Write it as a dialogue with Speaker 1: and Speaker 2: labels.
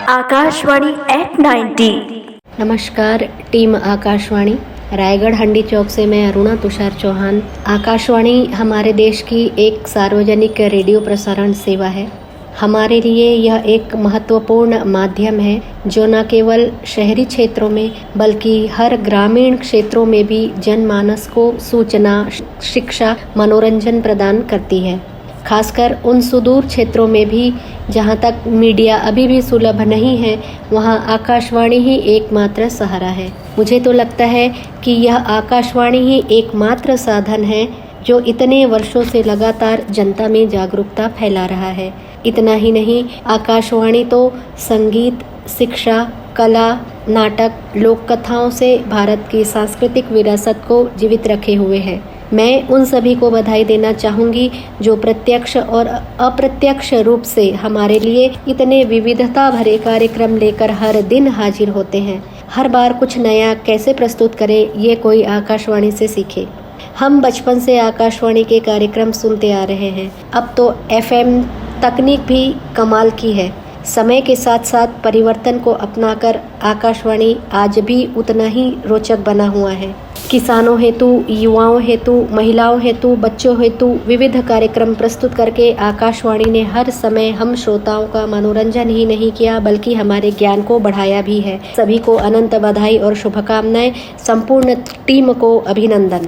Speaker 1: Akashvani eight 90।
Speaker 2: नमस्कार team Akashvani Raigarh हंडी चौक से मैं अरुणा तुषार चौहान। आकाशवाणी हमारे देश की एक सार्वजनिक रेडियो प्रसारण सेवा है। हमारे लिए यह एक महत्वपूर्ण माध्यम है जो न केवल शहरी क्षेत्रों में बल्कि हर ग्रामीण क्षेत्रों में भी जनमानस को सूचना, शिक्षा, मनोरंजन प्रदान करती है। खासकर उन सुदूर क्षेत्रों में भी जहां तक मीडिया अभी भी सुलभ नहीं है, वहां आकाशवाणी ही एकमात्र सहारा है। मुझे तो लगता है कि यह आकाशवाणी ही एकमात्र साधन है जो इतने वर्षों से लगातार जनता में जागरूकता फैला रहा है। इतना ही नहीं, आकाशवाणी तो संगीत, शिक्षा, कला, नाटक, लोक कथाओं से भारत की सांस्कृतिक विरासत को जीवित रखे हुए है। मैं उन सभी को बधाई देना चाहूँगी जो प्रत्यक्ष और अप्रत्यक्ष रूप से हमारे लिए इतने विविधता भरे कार्यक्रम लेकर हर दिन हाजिर होते हैं। हर बार कुछ नया कैसे प्रस्तुत करें, ये कोई आकाशवाणी से सीखे। हम बचपन से आकाशवाणी के कार्यक्रम सुनते आ रहे हैं। अब तो FM तकनीक भी कमाल की है। समय के साथ साथ परिवर्तन को अपनाकर आकाशवाणी आज भी उतना ही रोचक बना हुआ है। किसानों हेतु, युवाओं हेतु, महिलाओं हेतु, बच्चों हेतु विविध कार्यक्रम प्रस्तुत करके आकाशवाणी ने हर समय हम श्रोताओं का मनोरंजन ही नहीं किया बल्कि हमारे ज्ञान को बढ़ाया भी है। सभी को अनंत बधाई और शुभकामनाएं। संपूर्ण टीम को अभिनंदन।